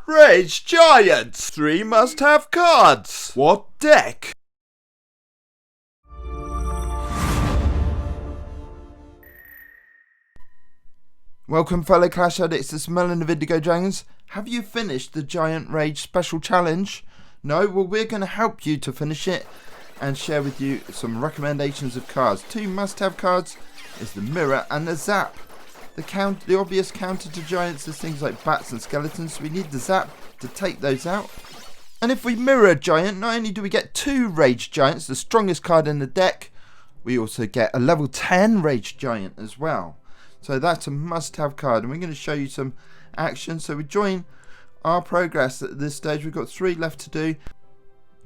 Rage Giants! 3 must-have cards! What deck? Welcome fellow Clash addicts, this is Merlin of Indigo Dragons. Have you finished the Giant Rage special challenge? No? Well, we're going to help you to finish it and share with you some recommendations of cards. 2 must-have cards is the Mirror and the Zap. The obvious counter to Giants is things like bats and skeletons, so we need the Zap to take those out. And if we mirror a Giant, not only do we get 2 Rage Giants, the strongest card in the deck, we also get a level 10 Rage Giant as well. So that's a must-have card, and we're going to show you some action. So we join our progress at this stage. We've got 3 left to do.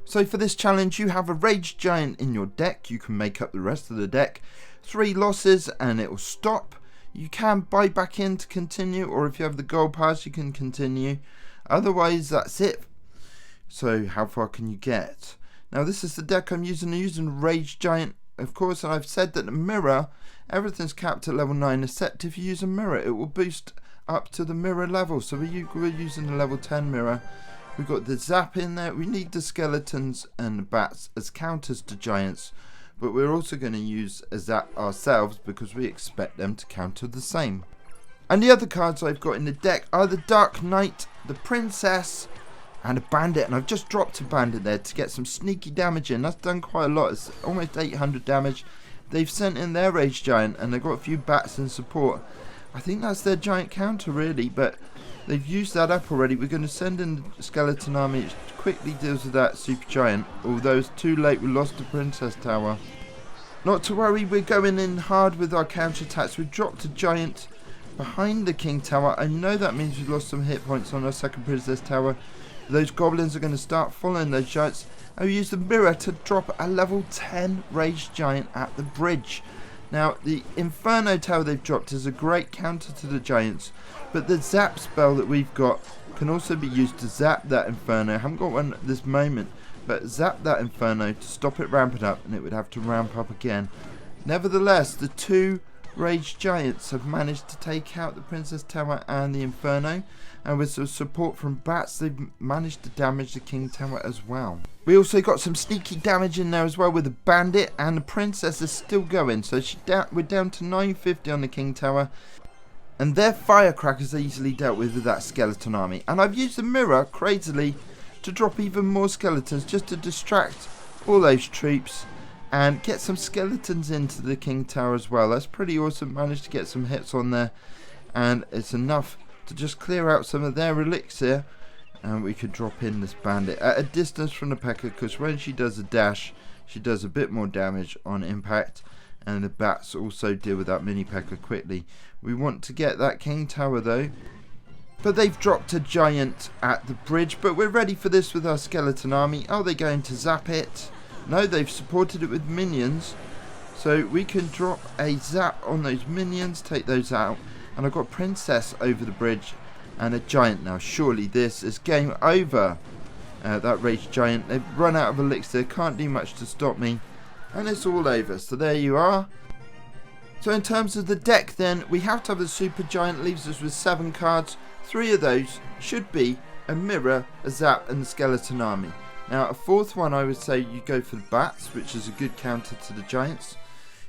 So for this challenge, you have a Rage Giant in your deck. You can make up the rest of the deck. 3 losses and it will stop. You can buy back in to continue, or if you have the gold pass, you can continue. Otherwise, that's it. So how far can you get? Now this is the deck I'm using Rage Giant, of course, and I've said that the mirror, everything's capped at level 9, except if you use a mirror, it will boost up to the mirror level. So we're using the level 10 mirror. We've got the Zap in there. We need the skeletons and the bats as counters to Giants, but we're also going to use a Zap ourselves because we expect them to counter the same. And the other cards I've got in the deck are the Dark Knight, the Princess, and a Bandit. And I've just dropped a Bandit there to get some sneaky damage in. That's done quite a lot. It's almost 800 damage. They've sent in their Rage Giant and they've got a few bats in support. I think that's their giant counter really, but they've used that up already. We're going to send in the Skeleton Army, which quickly deals with that Super Giant. Although it's too late, we lost the Princess Tower. Not to worry, we're going in hard with our counter attacks. We've dropped a Giant behind the King Tower. I know that means we've lost some hit points on our second Princess Tower. Those goblins are going to start following those Giants. And we use the Mirror to drop a level 10 Rage Giant at the bridge. Now, the Inferno Tower they've dropped is a great counter to the Giants, but the Zap spell that we've got can also be used to zap that Inferno. I haven't got one at this moment, but zap that Inferno to stop it ramping up, and it would have to ramp up again. Nevertheless, the 2 Rage Giants have managed to take out the Princess Tower and the Inferno, and with some support from bats, they've managed to damage the King Tower as well. We also got some sneaky damage in there as well with the Bandit, and the Princess is still going, so we're down to 950 on the King Tower, and their firecrackers are easily dealt with that Skeleton Army. And I've used the Mirror, crazily, to drop even more skeletons just to distract all those troops and get some skeletons into the King Tower as well. That's pretty awesome. Managed to get some hits on there, and it's enough to just clear out some of their elixir, and we could drop in this Bandit at a distance from the P.E.K.K.A, because when she does a dash, she does a bit more damage on impact, and the bats also deal with that mini P.E.K.K.A quickly. We want to get that King Tower though, but they've dropped a Giant at the bridge. But we're ready for this with our Skeleton Army. Are they going to zap it? No, they've supported it with minions, so we can drop a zap on those minions, take those out. And I've got Princess over the bridge and a Giant now. Surely this is game over. That Rage Giant, they've run out of elixir, can't do much to stop me, and it's all over. So there you are. So in terms of the deck then, we have to have the Super Giant, leaves us with 7 cards. 3 of those should be a Mirror, a Zap and the Skeleton Army. Now a 4th one, I would say you go for the bats, which is a good counter to the Giants,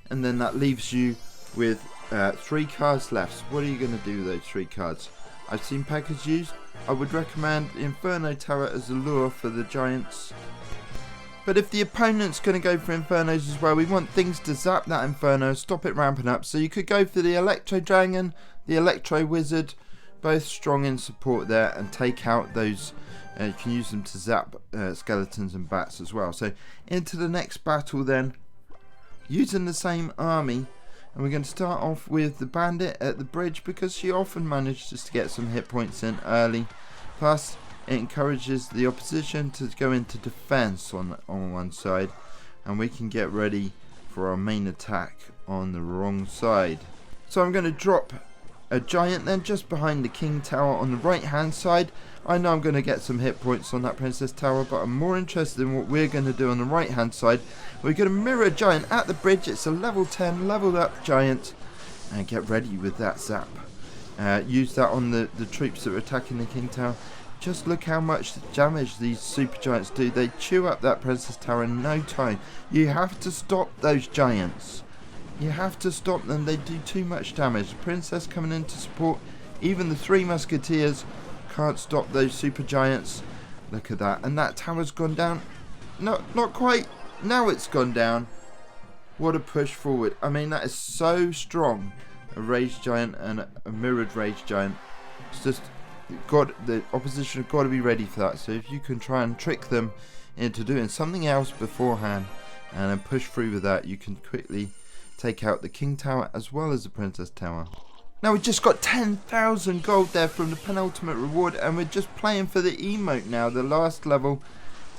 and then that leaves you with 3 cards left. So what are you going to do with those 3 cards? I've seen P.E.K.K.As used. I would recommend the Inferno Tower as a lure for the Giants. But if the opponent's going to go for Infernos as well, we want things to zap that Inferno, stop it ramping up. So you could go for the Electro Dragon, the Electro Wizard, both strong in support there, and take out those. You can use them to zap skeletons and bats as well. So into the next battle then, using the same army. And we're going to start off with the Bandit at the bridge, because she often manages to get some hit points in early. Plus, it encourages the opposition to go into defense on one side, and we can get ready for our main attack on the wrong side. So I'm going to drop a Giant then just behind the King Tower on the right hand side. I know I'm going to get some hit points on that Princess Tower, but I'm more interested in what we're going to do on the right hand side. We're going to mirror a Giant at the bridge. It's a level 10 leveled up Giant, and get ready with that zap. Use that on the troops that are attacking the King Tower. just look how much damage these super giants do. They chew up that princess tower in no time. You have to stop those giants. You have to stop them. They do too much damage. The princess coming in to support. Even the 3 musketeers can't stop those super giants. Look at that. And that tower's gone down. No, not quite. Now it's gone down. What a push forward. I mean, that is so strong. A rage giant and a mirrored rage giant. It's just, the opposition have got to be ready for that. So if you can try and trick them into doing something else beforehand and then push through with that, you can quickly take out the king tower as well as the princess tower. Now we just got 10,000 gold there from the penultimate reward, and we're just playing for the emote now, the last level.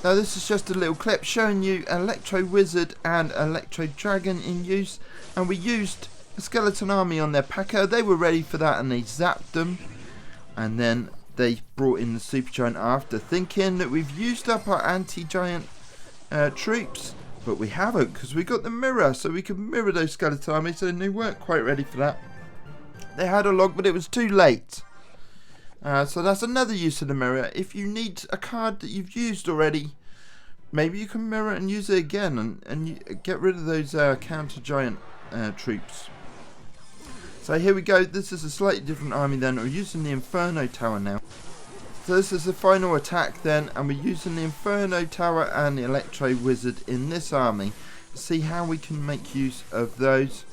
Now this is just a little clip showing you Electro Wizard and Electro Dragon in use, and we used a skeleton army on their P.E.K.K.A. They were ready for that and they zapped them, and then they brought in the super giant after, thinking that we've used up our anti-giant troops. But we haven't, because we got the mirror, so we could mirror those skeleton armies, and they weren't quite ready for that. They had a log, but it was too late. So that's another use of the mirror. If you need a card that you've used already, maybe you can mirror it and use it again, and you get rid of those counter-giant troops. So here we go. This is a slightly different army then. We're using the Inferno Tower now. So this is the final attack then, and we're using the Inferno Tower and the Electro Wizard in this army. See how we can make use of those.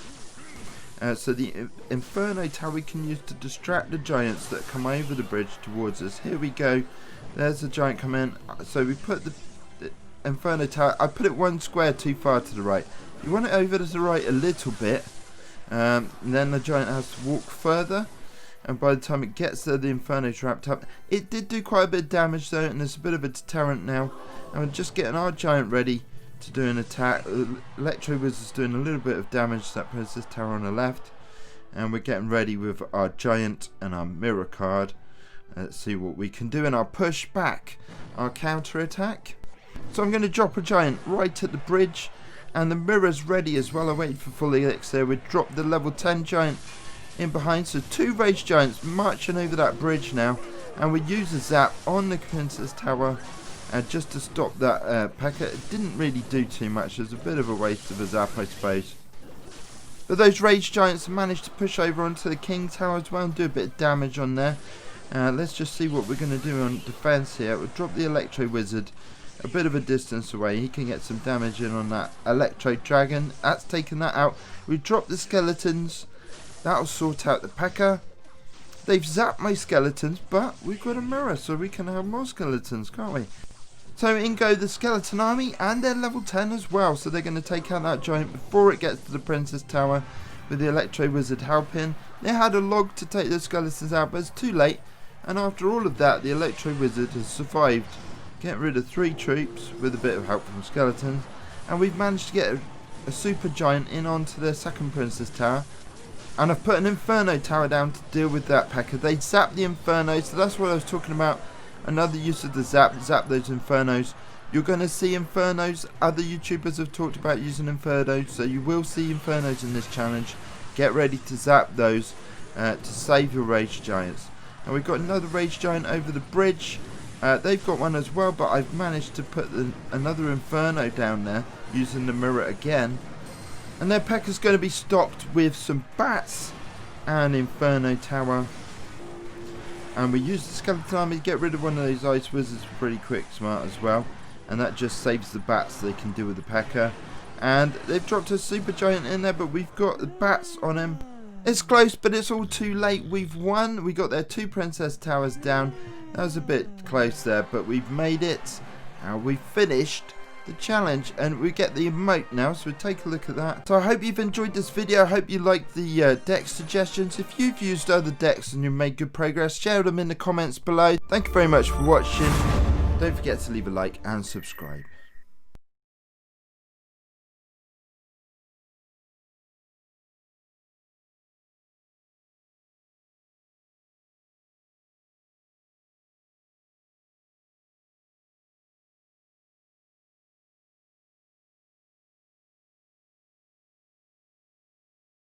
So the Inferno Tower we can use to distract the giants that come over the bridge towards us. Here we go. There's the giant come in. So we put the Inferno Tower. I put it 1 square too far to the right. You want it over to the right a little bit. And then the giant has to walk further. And by the time it gets there, the Inferno's wrapped up. It did do quite a bit of damage though, and there's a bit of a deterrent now. And we're just getting our giant ready to do an attack. Electro Wizard's doing a little bit of damage to that princess tower on the left. And we're getting ready with our giant and our mirror card. Let's see what we can do, and I'll push back our counter attack. So I'm going to drop a giant right at the bridge, and the mirror's ready as well. I waited for full elixir. We dropped the level 10 giant in behind, so 2 rage giants marching over that bridge now, and we use a zap on the princess tower just to stop that P.E.K.K.A. It didn't really do too much. It was a bit of a waste of a zap, I suppose. But those rage giants managed to push over onto the king tower as well and do a bit of damage on there. Let's just see what we're going to do on defense here. We'll drop the Electro Wizard a bit of a distance away. He can get some damage in on that Electro Dragon. That's taken that out. We drop the skeletons. That'll sort out the P.E.K.K.A. They've zapped my skeletons, but we've got a mirror, so we can have more skeletons, can't we? So in go the skeleton army, and they're level 10 as well, so they're going to take out that giant before it gets to the princess tower, with the Electro Wizard helping. They had a log to take the skeletons out, but it's too late, and after all of that, the Electro Wizard has survived, getting rid of 3 troops with a bit of help from skeletons, and we've managed to get a super giant in onto their second princess tower. And I've put an Inferno Tower down to deal with that P.E.K.K.A. They zapped the Inferno, so that's what I was talking about. Another use of the zap those Infernos. You're going to see Infernos. Other YouTubers have talked about using Infernos, so you will see Infernos in this challenge. Get ready to zap those to save your Rage Giants. And we've got another Rage Giant over the bridge. They've got one as well, but I've managed to put another Inferno down there using the mirror again. And their P.E.K.K.A.'s going to be stopped with some bats and Inferno Tower. And we use the skeleton army to get rid of one of those ice wizards pretty quick, smart as well. And that just saves the bats they can do with the P.E.K.K.A. And they've dropped a super giant in there, but we've got the bats on him. It's close, but it's all too late. We've won. We got their 2 princess towers down. That was a bit close there, but we've made it. And we've finished the challenge, and we get the emote now, so we'll take a look at that. So I hope you've enjoyed this video. I hope you liked the deck suggestions. If you've used other decks and you've made good progress, share them in the comments below. Thank you very much for watching. Don't forget to leave a like and subscribe.